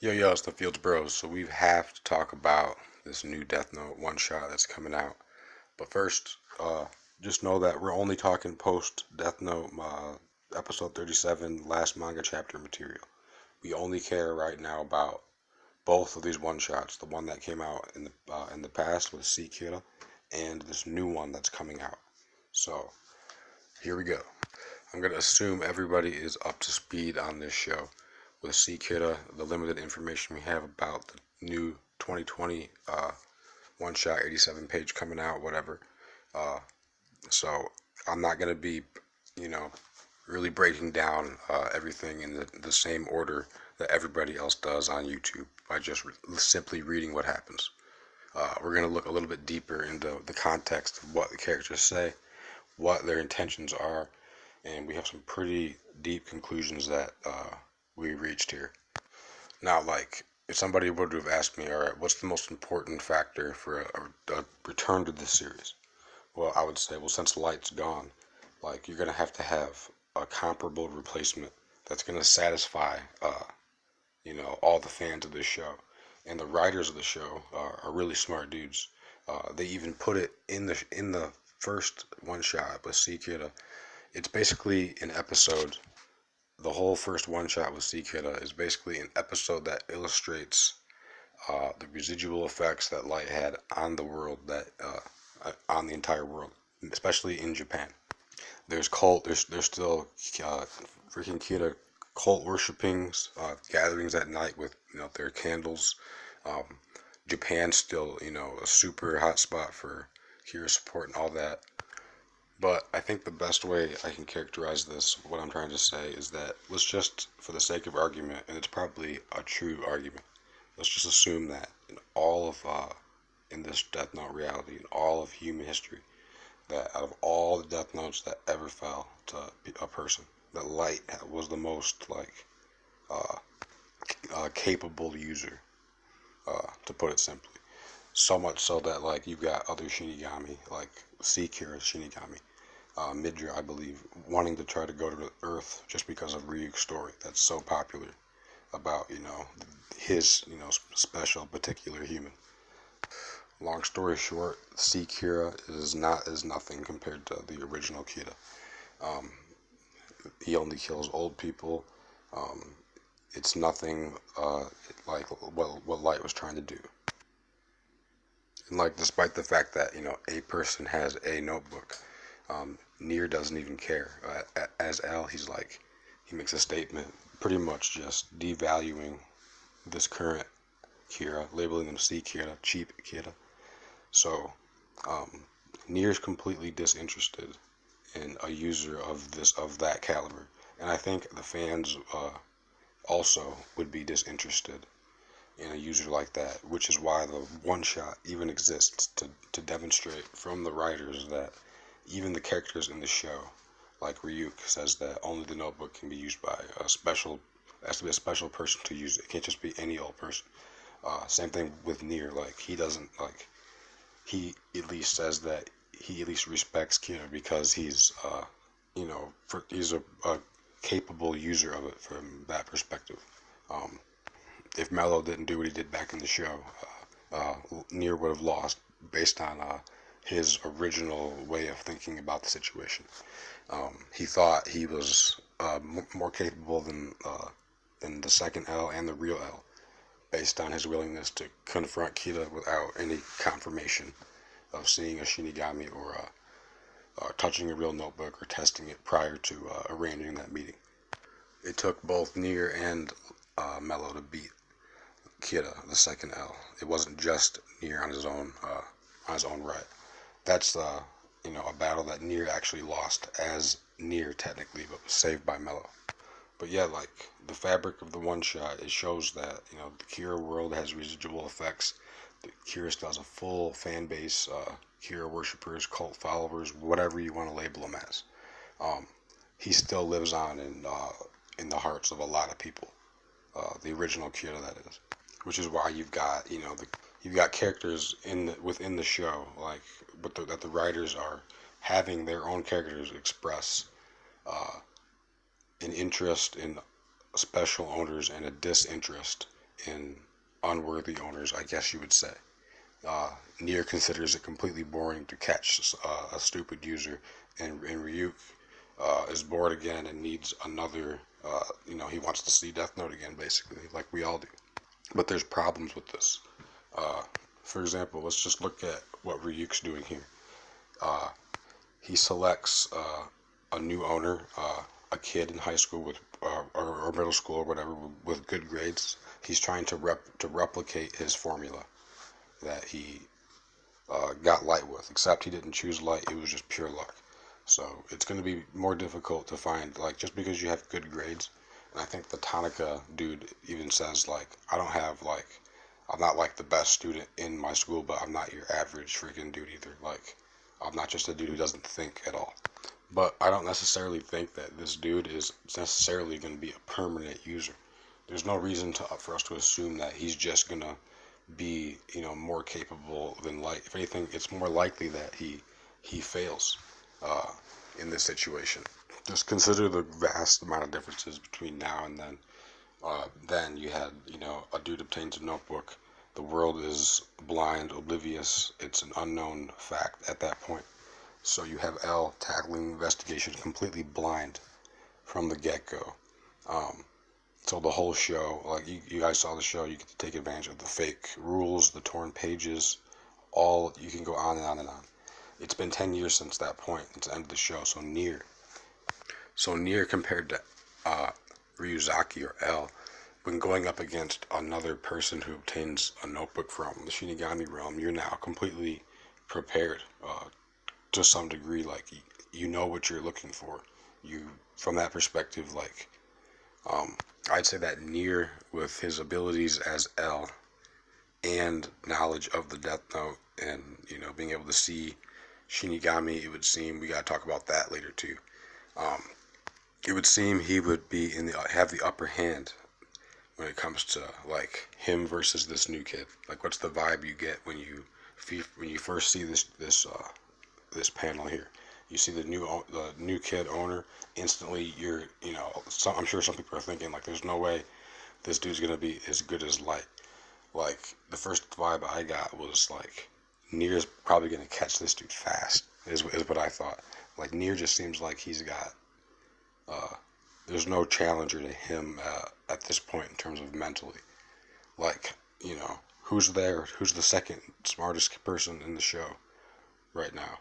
Yo, it's the Fields Bros. So we have to talk about this new Death Note one shot that's coming out. But first, just know that we're only talking post Death Note episode 37 last manga chapter material. We only care right now about both of these one shots. The one that came out in the past with Sekira, and this new one that's coming out. So here we go. I'm gonna assume everybody is up to speed on this show. With Sekira, the limited information we have about the new 2020 one-shot 87 page coming out, whatever. So I'm not going to be, really breaking down everything in the same order that everybody else does on YouTube by just simply reading what happens. We're going to look a little bit deeper into the context of what the characters say, what their intentions are, and we have some pretty deep conclusions that we reached here. Now, if somebody were to have asked me, alright, what's the most important factor for a return to this series? Well, I would say, since Light's gone, you're going to have a comparable replacement that's going to satisfy, all the fans of this show. And the writers of the show are really smart dudes. They even put it in the first one shot with Sekira. It's basically an episode. The whole first one shot with Sekira is basically an episode that illustrates the residual effects that Light had on the world, on the entire world, especially in Japan. There's still freaking Kira cult worshippings, gatherings at night with their candles. Japan's still a super hot spot for Kira support and all that. But I think the best way I can characterize this, what I'm trying to say, is that let's just, for the sake of argument, and it's probably a true argument, let's just assume that in this Death Note reality, in all of human history, that out of all the Death Notes that ever fell to a person, that Light was the most capable user, to put it simply. So much so that you've got other Shinigami, like Sekira's Shinigami, Midra, I believe, wanting to try to go to Earth just because of Ryu's story. That's so popular about his special particular human. Long story short, Sekira is nothing compared to the original Kira. He only kills old people. It's nothing like what Light was trying to do. And despite the fact that a person has a notebook, Nier doesn't even care. As L, he makes a statement, pretty much just devaluing this current Kira, labeling them C Kira, cheap Kira. So Nier's completely disinterested in a user of that caliber, and I think the fans also would be disinterested in a user like that, which is why the one shot even exists, to demonstrate from the writers that even the characters in the show, like Ryuk says that only the notebook can be used by has to be a special person to use it. It can't just be any old person. Same thing with Nier, he doesn't, he at least says that he at least respects Kira because he's he's a capable user of it from that perspective. If Mello didn't do what he did back in the show, Nier would have lost based on his original way of thinking about the situation. He thought he was more capable than the second L and the real L, based on his willingness to confront Kira without any confirmation of seeing a Shinigami or touching a real notebook or testing it prior to arranging that meeting. It took both Nier and Mello to beat Kira, the second L. It wasn't just Nier on his own right. That's a battle that Nier actually lost as Nier technically, but was saved by Mello. But yeah, the fabric of the one shot, it shows that the Kira world has residual effects. The Kira still has a full fan base, Kira worshippers, cult followers, whatever you want to label them as. He still lives on in the hearts of a lot of people. The original Kira, that is. Which is why you've got you've got characters within the show that the writers are having their own characters express an interest in special owners and a disinterest in unworthy owners, I guess you would say. Nier considers it completely boring to catch a stupid user, and Ryu is bored again and needs another, he wants to see Death Note again, basically, like we all do. But there's problems with this. For example, let's just look at what Ryuk's doing here. He selects a new owner, a kid in high school with or middle school or whatever with good grades. He's trying to replicate his formula that he got light with, except he didn't choose light. It was just pure luck. So it's going to be more difficult to find, like, just because you have good grades. And I think the Tanaka dude even says, like, I'm not like the best student in my school, but I'm not your average freaking dude either. Like, I'm not just a dude who doesn't think at all. But I don't necessarily think that this dude is necessarily going to be a permanent user. There's no reason for us to assume that he's just going to be, more capable than light. If anything, it's more likely that he fails in this situation. Just consider the vast amount of differences between now and then. Then you had, a dude obtains a notebook. The world is blind, oblivious. It's an unknown fact at that point. So you have L tackling the investigation completely blind from the get-go. So the whole show, like you guys saw the show, you get to take advantage of the fake rules, the torn pages, you can go on and on and on. It's been 10 years since that point, it's the end of the show, so Nier compared to Ryuzaki or L, when going up against another person who obtains a notebook from the Shinigami realm, you're now completely prepared to some degree. Like, you know what you're looking for. From that perspective, like, I'd say that Nier, with his abilities as L and knowledge of the Death Note and, being able to see Shinigami, it would seem, we gotta talk about that later too. It would seem he would have the upper hand when it comes to, like, him versus this new kid. Like, what's the vibe you get when you first see this panel here? You see the new kid owner. Instantly, I'm sure some people are thinking, like, there's no way this dude's gonna be as good as Light. Like, the first vibe I got was like, Nier's probably gonna catch this dude fast. Is what I thought. Like, Nier just seems like he's got. There's no challenger to him at this point in terms of mentally. Like, who's there? Who's the second smartest person in the show right now?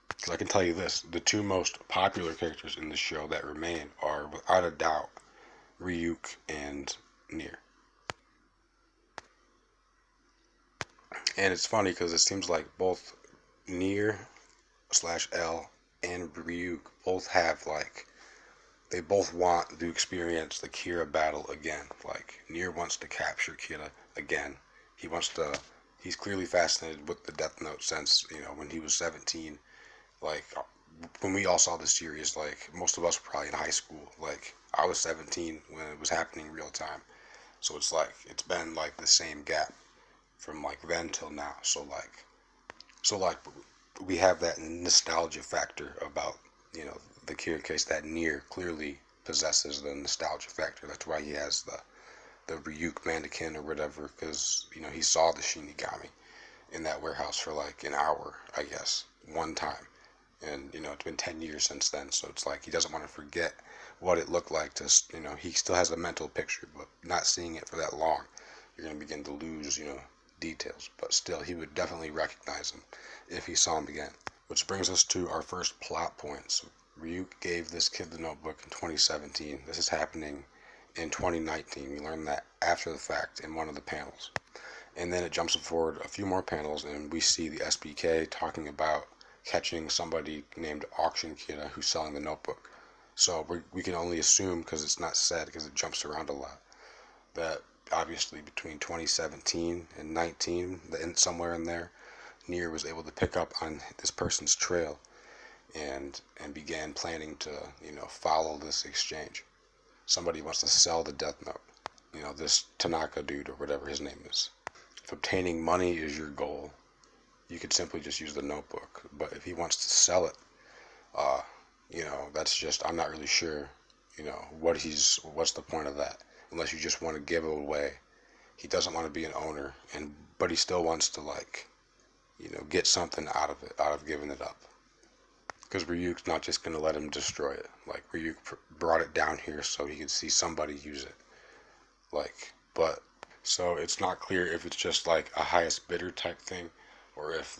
Because I can tell you this, the two most popular characters in the show that remain are, without a doubt, Ryuk and Nier. And it's funny because it seems like both Nier/L and Ryuk both have, like, they both want to experience the Kira battle again. Like, Nier wants to capture Kira again. He's clearly fascinated with the Death Note since, when he was 17. Like, when we all saw the series, like, most of us were probably in high school. Like, I was 17 when it was happening real time. So it's like, it's been, like, the same gap from, like, then till now. So we have that nostalgia factor about, the Kira case that Nier clearly possesses the nostalgia factor. That's why he has the Ryuk mannequin or whatever, because, he saw the Shinigami in that warehouse for, like, an hour, I guess, one time. And, it's been 10 years since then, so it's like he doesn't want to forget what it looked like to, he still has a mental picture, but not seeing it for that long, you're going to begin to lose, details. But still, he would definitely recognize him if he saw him again. Which brings us to our first plot point. So Ryuk gave this kid the notebook in 2017. This is happening in 2019. We learned that after the fact in one of the panels. And then it jumps forward a few more panels, and we see the SBK talking about catching somebody named Auction Kira who's selling the notebook. So we can only assume, because it's not said, because it jumps around a lot, that obviously between 2017 and 19, somewhere in there, Nier was able to pick up on this person's trail and began planning to, follow this exchange. Somebody wants to sell the Death Note. This Tanaka dude or whatever his name is. If obtaining money is your goal, you could simply just use the notebook. But if he wants to sell it, that's just, I'm not really sure, what's the point of that? Unless you just want to give it away he doesn't want to be an owner, but he still wants to get something out of it, out of giving it up. Because Ryu's not just going to let him destroy it. Like, Ryu brought it down here so he could see somebody use it. So it's not clear if it's just like a highest bidder type thing, or if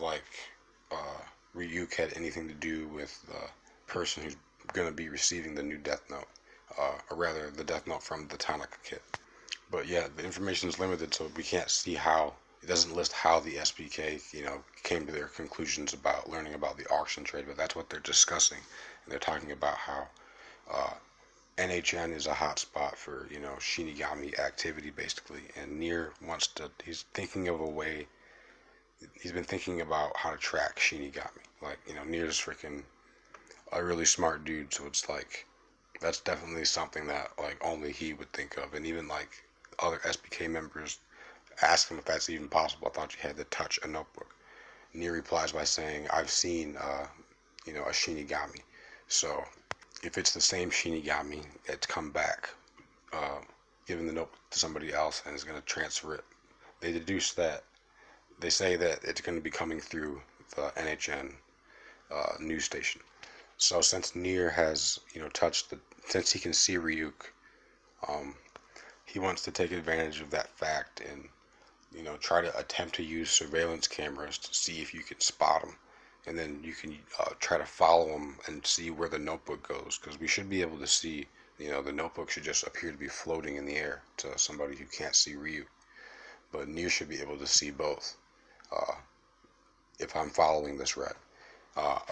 Ryu had anything to do with the person who's going to be receiving the new Death Note, or rather the Death Note from the Tanaka kit. But yeah, the information is limited, so we can't see how. It doesn't list how the SPK, came to their conclusions about learning about the auction trade, but that's what they're discussing, and they're talking about how NHN is a hotspot for Shinigami activity basically, and Nier he's thinking of a way. He's been thinking about how to track Shinigami. Nier's freaking a really smart dude, so it's like that's definitely something that only he would think of, and even other SPK members ask him if that's even possible. I thought you had to touch a notebook. Nier replies by saying, "I've seen a Shinigami." So if it's the same Shinigami, it's come back, giving the notebook to somebody else, and is going to transfer it. They deduce that. They say that it's going to be coming through the NHN news station. So since Nier has since he can see Ryuk, he wants to take advantage of that fact and try to attempt to use surveillance cameras to see if you can spot him, and then you can try to follow him and see where the notebook goes, because we should be able to see, the notebook should just appear to be floating in the air to somebody who can't see Ryu, but Nier should be able to see both, if I'm following this right.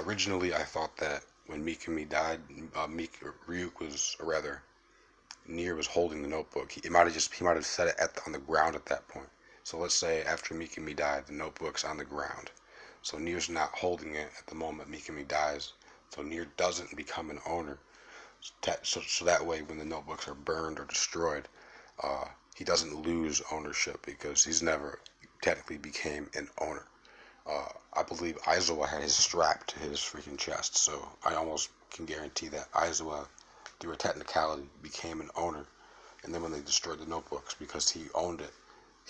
Originally I thought that when Mikami died, Ryuk was, or rather Nier was holding the notebook. He might have set it on the ground at that point. So let's say after Mikami died, the notebook's on the ground. So Nier's not holding it at the moment Mikami dies. So Nier doesn't become an owner. So that way, when the notebooks are burned or destroyed, he doesn't lose ownership, because he's never technically became an owner. I believe Aizawa had his strap to his freaking chest, so I almost can guarantee that Aizawa, through a technicality, became an owner. And then when they destroyed the notebooks, because he owned it,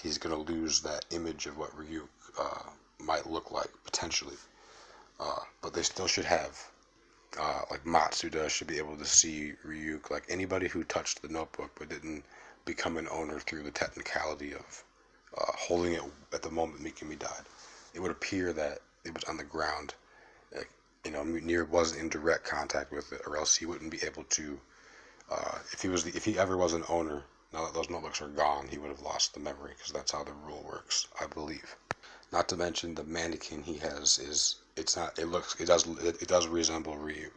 he's going to lose that image of what Ryu might look like, potentially. But they still should have, Matsuda should be able to see Ryu. Anybody who touched the notebook but didn't become an owner through the technicality of holding it at the moment Mikami died. It would appear that it was on the ground. Nier wasn't in direct contact with it, or else he wouldn't be able to. If he ever was an owner, now that those notebooks are gone, he would have lost the memory, because that's how the rule works, I believe. Not to mention the mannequin he has it does resemble Ryu.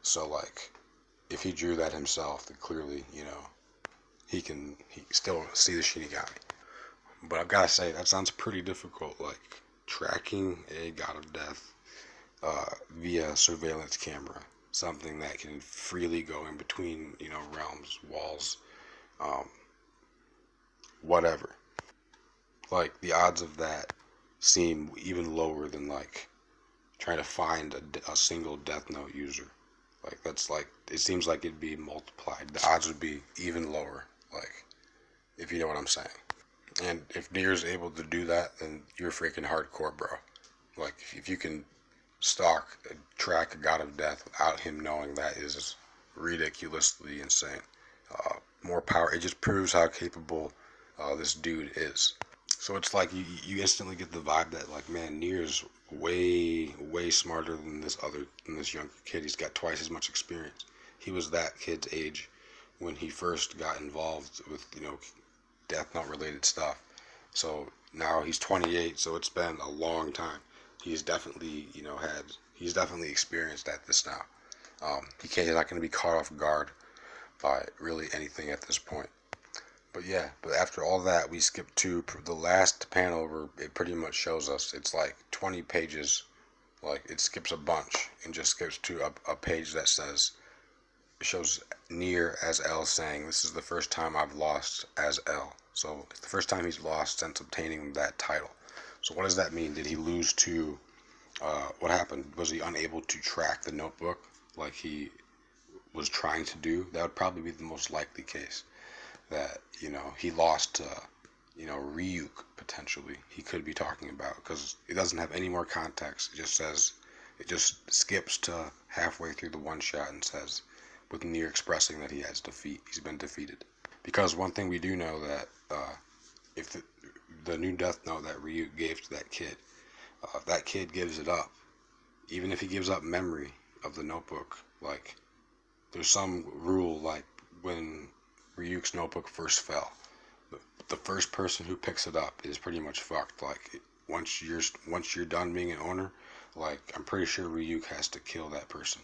So if he drew that himself, then clearly he still see the Shinigami. But I've got to say, that sounds pretty difficult, tracking a god of death via surveillance camera, something that can freely go in between realms, walls, whatever. The odds of that seem even lower than trying to find a single Death Note user. It seems like it'd be multiplied. The odds would be even lower, if you know what I'm saying. And if Nier's able to do that, then you're freaking hardcore, bro. If you can track a god of death without him knowing, that is ridiculously insane. More power. It just proves how capable this dude is. So it's you instantly get the vibe that man, Nier's way smarter than this younger kid. He's got twice as much experience. He was that kid's age when he first got involved with Death Note related stuff. So now he's 28, so it's been a long time. He's definitely he's definitely experienced at this now. He's not going to be caught off guard by really anything at this point. But after all that, we skip to the last panel where it pretty much shows us. It's 20 pages. It skips a bunch and just skips to a page that shows Nier as L saying, "This is the first time I've lost as L." So it's the first time he's lost since obtaining that title. So what does that mean? Did he lose to, what happened? Was he unable to track the notebook like he was trying to do? That would probably be the most likely case. That, he lost Ryuk potentially he could be talking about, because it doesn't have any more context. It just skips to halfway through the one shot and says, with Nier expressing that he's been defeated. Because one thing we do know that if the new Death Note that Ryuk gave to that kid, if that kid gives it up, even if he gives up memory of the notebook, like there's some rule, like when Ryuk's notebook first fell, the first person who picks it up is pretty much fucked. Like once you're done being an owner, like I'm pretty sure Ryuk has to kill that person.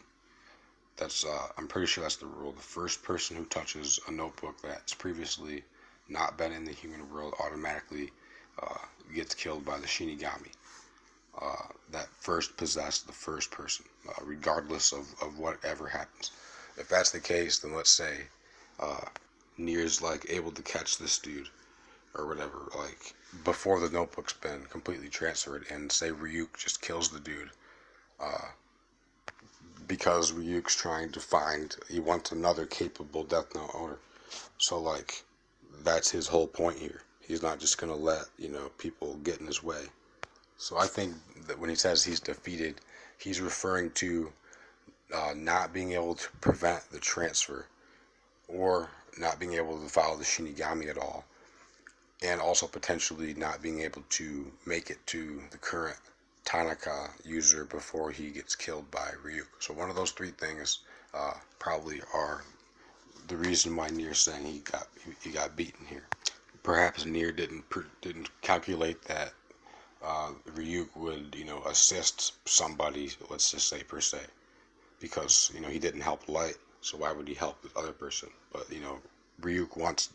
I'm pretty sure that's the rule. The first person who touches a notebook that's previously not been in the human world automatically gets killed by the Shinigami. That first possessed the first person, regardless of whatever happens. If that's the case, then let's say Nier's like able to catch this dude or whatever, like before the notebook's been completely transferred, and say Ryuk just kills the dude. Because Ryuk's he wants another capable Death Note owner. So like, that's his whole point here. He's not just gonna let, people get in his way. So I think that when he says he's defeated, he's referring to not being able to prevent the transfer, or not being able to follow the Shinigami at all, and also potentially not being able to make it to the current Tanaka user before he gets killed by Ryuk. So one of those three things probably are the reason why Nier's saying he got beaten here. Perhaps Nier didn't calculate that Ryuk would assist somebody, let's just say per se, because he didn't help Light, so why would he help the other person? But Ryuk wants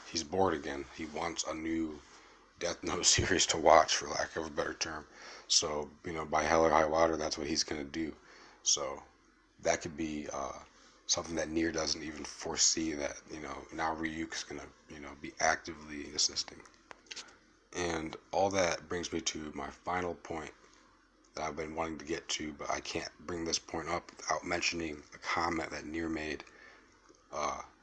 he's bored again. He wants a new Death Note series to watch, for lack of a better term. So, by hell or high water, that's what he's going to do. So, that could be something that Nier doesn't even foresee, that, now Ryuk's going to, be actively assisting. And all that brings me to my final point that I've been wanting to get to, but I can't bring this point up without mentioning a comment that Nier made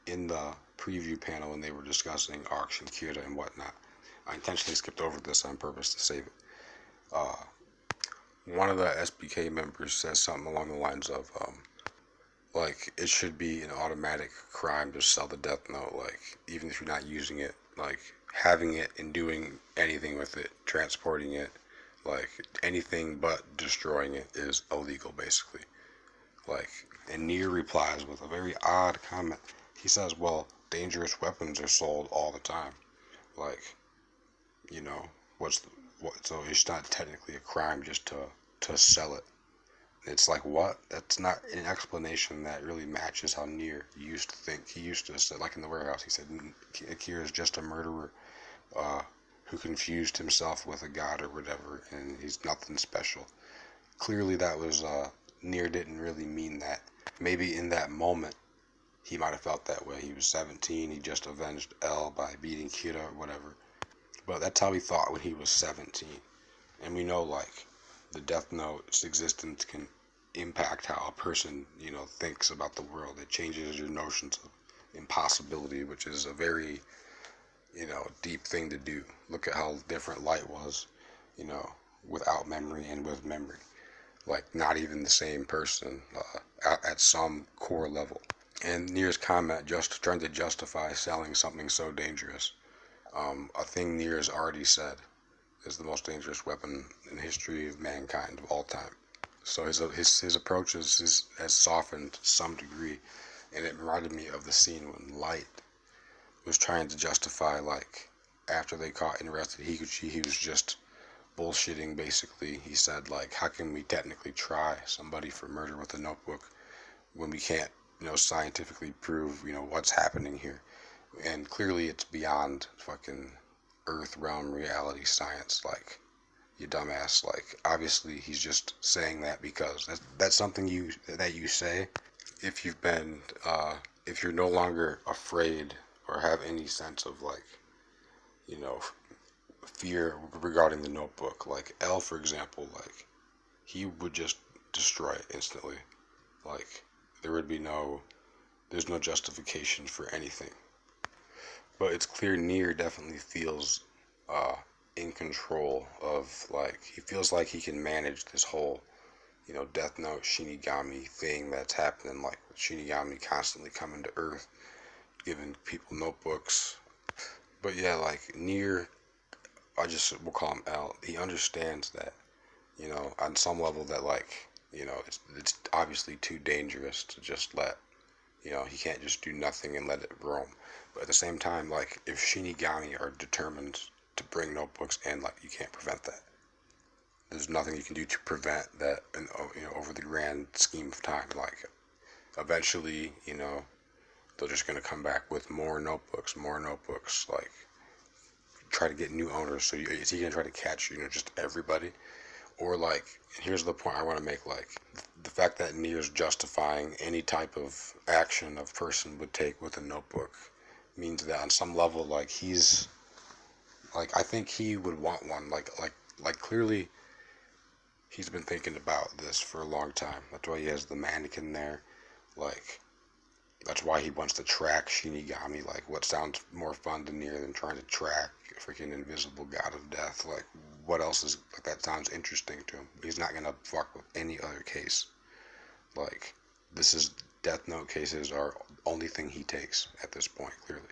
in the preview panel when they were discussing Arcs and Kira and whatnot. I intentionally skipped over this on purpose to save it. One of the SBK members says something along the lines of, like, it should be an automatic crime to sell the Death Note, like, even if you're not using it, like, having it and doing anything with it, transporting it, like, anything but destroying it is illegal, basically. Like, and Nier replies with a very odd comment. He says, well, dangerous weapons are sold all the time. Like, so it's not technically a crime just to sell it. It's like, what? That's not an explanation that really matches how Nier used to think. He used to say, like in the warehouse, he said Akira is just a murderer who confused himself with a god or whatever, and he's nothing special. Clearly that was, Nier didn't really mean that. Maybe in that moment, he might have felt that way. He was 17, he just avenged L by beating Kira or whatever. But that's how he thought when he was 17. And we know, like, the Death Note's existence can impact how a person, thinks about the world. It changes your notions of impossibility, which is a very, deep thing to do. Look at how different Light was, without memory and with memory. Like, not even the same person at some core level. And Nier's comment, just trying to justify selling something so dangerous. A thing Nier has already said is the most dangerous weapon in the history of mankind of all time. So his approach has softened to some degree, and it reminded me of the scene when Light was trying to justify, like, after they caught and arrested Higuchi, he was just bullshitting, basically. He said, like, how can we technically try somebody for murder with a notebook when we can't, scientifically prove, what's happening here? And clearly it's beyond fucking earth realm reality science, like, you dumbass. Like, obviously he's just saying that because that's something that you say if you've been if you're no longer afraid or have any sense of, like, fear regarding the notebook. Like L, for example, like, he would just destroy it instantly. Like, there's no justification for anything. But it's clear Nier definitely feels in control of, like, he feels like he can manage this whole, Death Note Shinigami thing that's happening, like with Shinigami constantly coming to Earth, giving people notebooks. But yeah, like Nier, we'll call him L. He understands that, on some level that, like, it's obviously too dangerous to just let, he can't just do nothing and let it roam. But at the same time, like, if Shinigami are determined to bring notebooks in, like, you can't prevent that. There's nothing you can do to prevent that, over the grand scheme of time. Like, eventually, they're just going to come back with more notebooks, like, try to get new owners. So is he going to try to catch, just everybody? Or, like, here's the point I want to make, like, the fact that Nier's justifying any type of action a person would take with a notebook means that on some level, like, he's, like, I think he would want one, like clearly he's been thinking about this for a long time. That's why he has the mannequin there, like, that's why he wants to track Shinigami. Like, what sounds more fun to Nier than trying to track a freaking invisible god of death? Like, what else is, like, that sounds interesting to him? He's not gonna fuck with any other case. Like, Death Note cases are the only thing he takes at this point, clearly.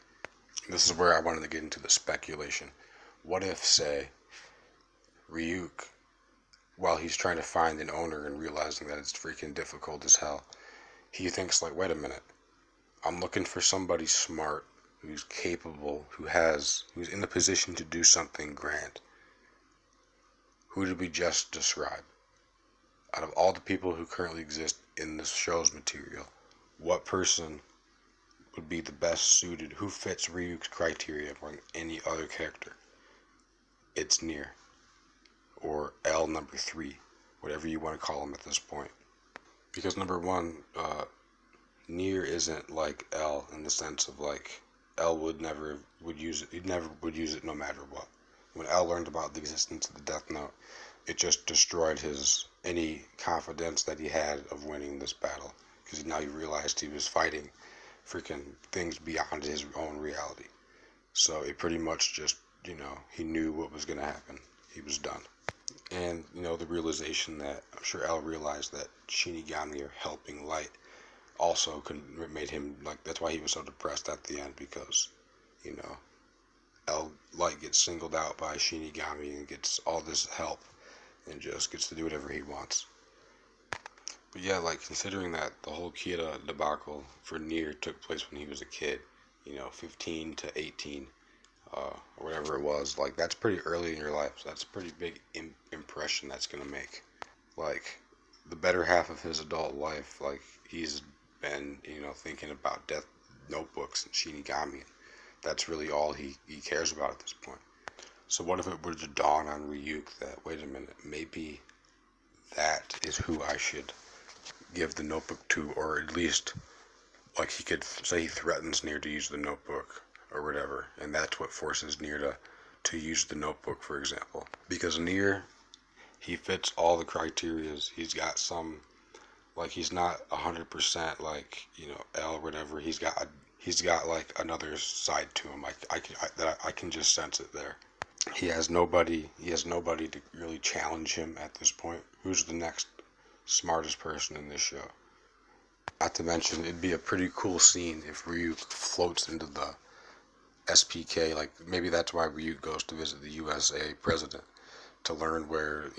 This is where I wanted to get into the speculation. What if, say, Ryuk, while he's trying to find an owner and realizing that it's freaking difficult as hell, he thinks, like, wait a minute, I'm looking for somebody smart, who's capable, who's in the position to do something grand. Who did we just describe? Out of all the people who currently exist in this show's material, what person would be the best suited, who fits Ryuk's criteria more than any other character? It's Nier. Or L number 3, whatever you want to call him at this point. Because number one, Nier isn't like L in the sense of, like, L would use it. He never would use it no matter what. When L learned about the existence of the Death Note, it just destroyed any confidence that he had of winning this battle. Because now he realized he was fighting freaking things beyond his own reality. So it pretty much just, he knew what was going to happen. He was done. And, the realization that, I'm sure L realized that Shinigami are helping Light also made him, like, that's why he was so depressed at the end, because, Light gets singled out by Shinigami and gets all this help and just gets to do whatever he wants. But yeah, like, considering that the whole Kira debacle for Nier took place when he was a kid, 15 to 18, or whatever it was, like, that's pretty early in your life, so that's a pretty big impression that's going to make. Like, the better half of his adult life, like, he's been, thinking about death notebooks and Shinigami. That's really all he cares about at this point. So what if it were to dawn on Ryuk that, wait a minute, maybe that is who I should give the notebook to, or at least, like, he could say he threatens Nier to use the notebook or whatever, and that's what forces Nier to use the notebook, for example. Because Nier, he fits all the criterias. He's got some, like, he's not 100% like, L or whatever. He's got like another side to him. I can just sense it there. He has nobody to really challenge him at this point. Who's the next smartest person in this show? Not to mention, it'd be a pretty cool scene if Ryu floats into the SPK. Like, maybe that's why Ryu goes to visit the USA president, to learn where,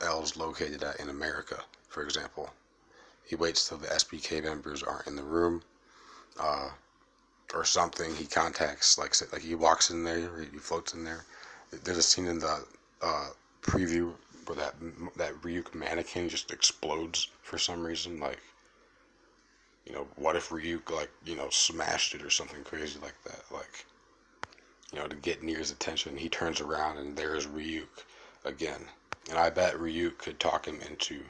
L's located at in America, for example. He waits till the SPK members aren't in the room, or something. He contacts, like he walks in there, he floats in there. There's a scene in the preview where that Ryuk mannequin just explodes for some reason. Like, what if Ryuk, like, smashed it or something crazy like that? Like, to get Nier's attention, he turns around and there's Ryuk again. And I bet Ryuk could talk him into,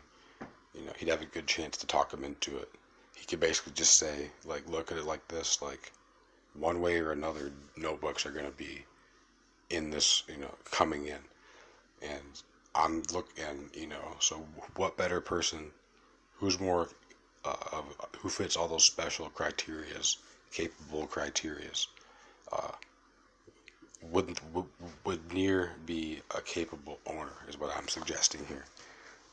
he'd have a good chance to talk him into it. He could basically just say, like, look at it like this, like, one way or another, notebooks are going to be in this, coming in. And so what better person, who's more, who fits all those special criterias, capable criterias Would Nier be a capable owner is what I'm suggesting here.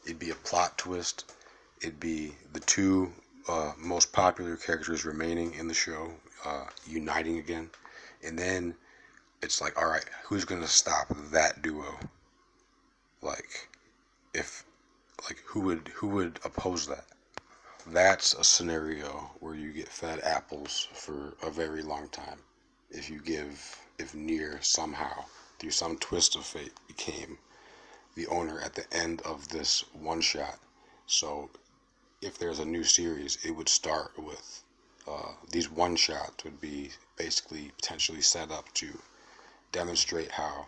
It'd be a plot twist. It'd be the two most popular characters remaining in the show uniting again, and then it's like, all right, who's gonna stop that duo? Like, who would oppose that? That's a scenario where you get fed apples for a very long time. If Nier somehow, through some twist of fate, became the owner at the end of this one shot. So if there's a new series, it would start with these one shots would be basically potentially set up to demonstrate how,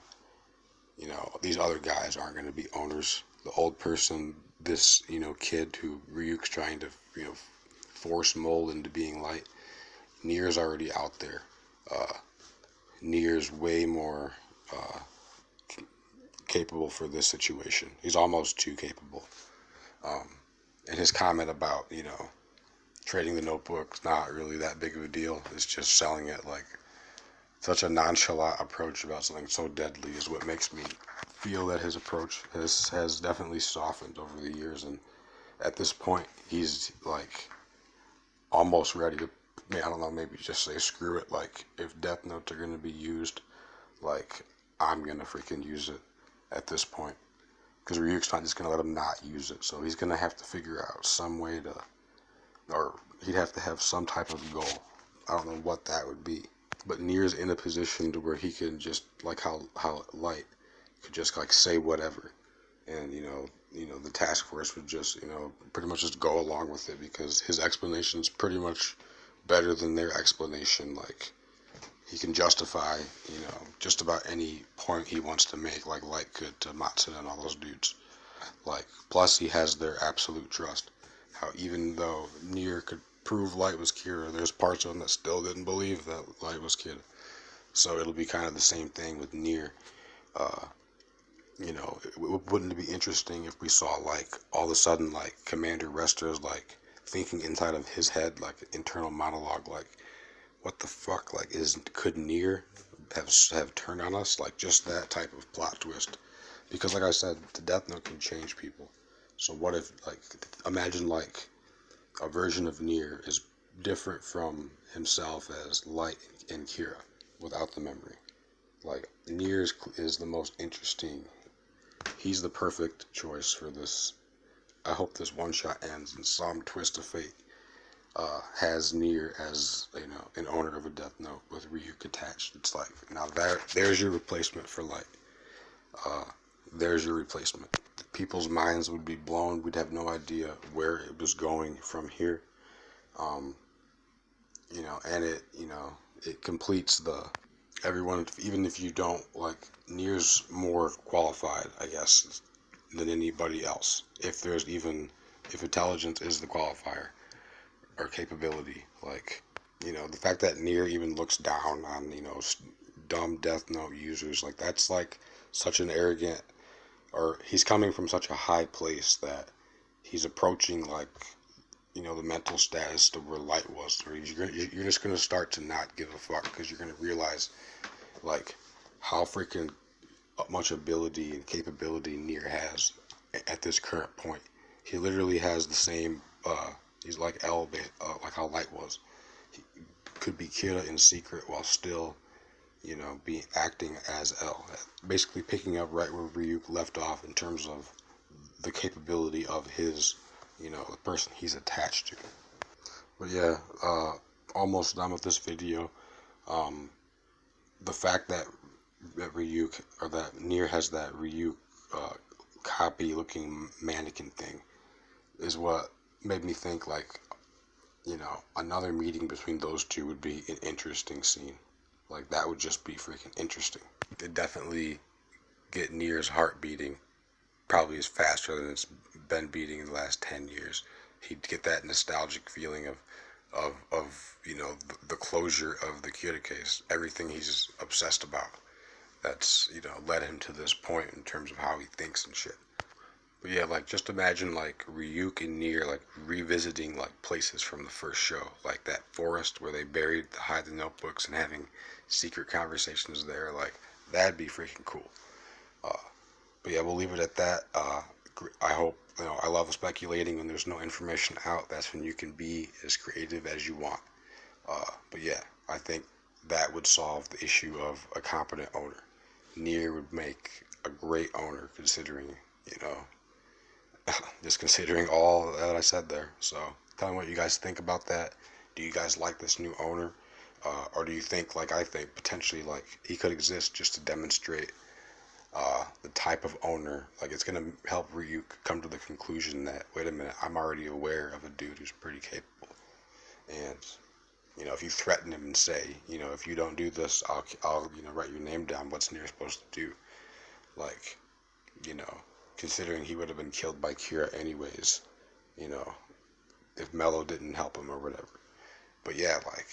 these other guys aren't going to be owners. The old person, this, kid who Ryuk's trying to, force mold into being light. Nier's already out there. Nier's way more capable for this situation. He's almost too capable. And his comment about, trading the notebook's not really that big of a deal. It's just selling it like such a nonchalant approach about something so deadly is what makes me feel that his approach has definitely softened over the years. And at this point, he's like almost ready to, I don't know, maybe just say screw it. Like, if Death Notes are going to be used, like, I'm going to freaking use it at this point. Because Ryuk's not just going to let him not use it. So he's going to have to figure out some way to, or he'd have to have some type of goal. I don't know what that would be. But Nier's in a position to where he can just, like how Light could just like say whatever. And, the task force would just, pretty much just go along with it because his explanation is pretty much better than their explanation. Like, he can justify, just about any point he wants to make, like Light could to Matsuda and all those dudes. Like, plus he has their absolute trust. How even though Nier could prove Light was Kira, there's parts of him that still didn't believe that Light was Kira. So it'll be kind of the same thing with Nier. Wouldn't it be interesting if we saw, like, all of a sudden, like, Commander Resto's, like, thinking inside of his head, like, internal monologue, like, what the fuck, like, could Nier have turned on us? Like, just that type of plot twist. Because, like I said, the Death Note can change people. So what if, like, imagine, like, a version of Nier is different from himself as Light and Kira without the memory. Like, Nier is the most interesting. He's the perfect choice for this. I hope this one shot ends in some twist of fate. Has Nier as, an owner of a Death Note with Ryuk attached. It's like, now there's your replacement for Light. There's your replacement. People's minds would be blown. We'd have no idea where it was going from here. And it completes everyone, even if you don't, like, Nier's more qualified, I guess, than anybody else. If intelligence is the qualifier, or capability, like, the fact that Nier even looks down on, dumb Death Note users, like, that's, like, such an arrogant, or he's coming from such a high place that he's approaching, like, the mental status to where Light was, or you're just going to start to not give a fuck, because you're going to realize, like, how freaking much ability and capability Nier has at this current point. He literally has the same, he's like L, like how Light was. He could be Kira in secret while still, acting as L. Basically picking up right where Ryuk left off in terms of the capability of his, the person he's attached to. But yeah, almost done with this video. The fact that Ryuk, or that Nier has that Ryuk copy looking mannequin thing is what made me think, like, another meeting between those two would be an interesting scene. Like, that would just be freaking interesting. It'd definitely get Nier's heart beating probably as faster than it's been beating in the last 10 years. He'd get that nostalgic feeling of the closure of the Kira case. Everything he's obsessed about. That's, led him to this point in terms of how he thinks and shit. But yeah, like just imagine like Ryuk and Nier like revisiting like places from the first show, like that forest where they hide the notebooks and having secret conversations there. Like that'd be freaking cool. Uh, but yeah, we'll leave it at that. I hope I love speculating when there's no information out. That's when you can be as creative as you want. But yeah, I think that would solve the issue of a competent owner. Nier would make a great owner considering, just considering all that I said there. So tell me what you guys think about that. Do you guys like this new owner? Or do you think, like I think, potentially like he could exist just to demonstrate the type of owner? Like it's going to help Ryu come to the conclusion that, wait a minute, I'm already aware of a dude who's pretty capable. And, if you threaten him and say, if you don't do this, I'll write your name down, what's Nier supposed to do? Like, considering he would have been killed by Kira anyways, if Mello didn't help him or whatever. But yeah, like,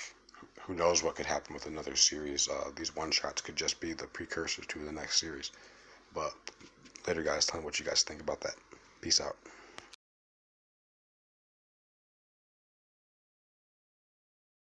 who knows what could happen with another series. These one-shots could just be the precursor to the next series. But later, guys, tell me what you guys think about that. Peace out.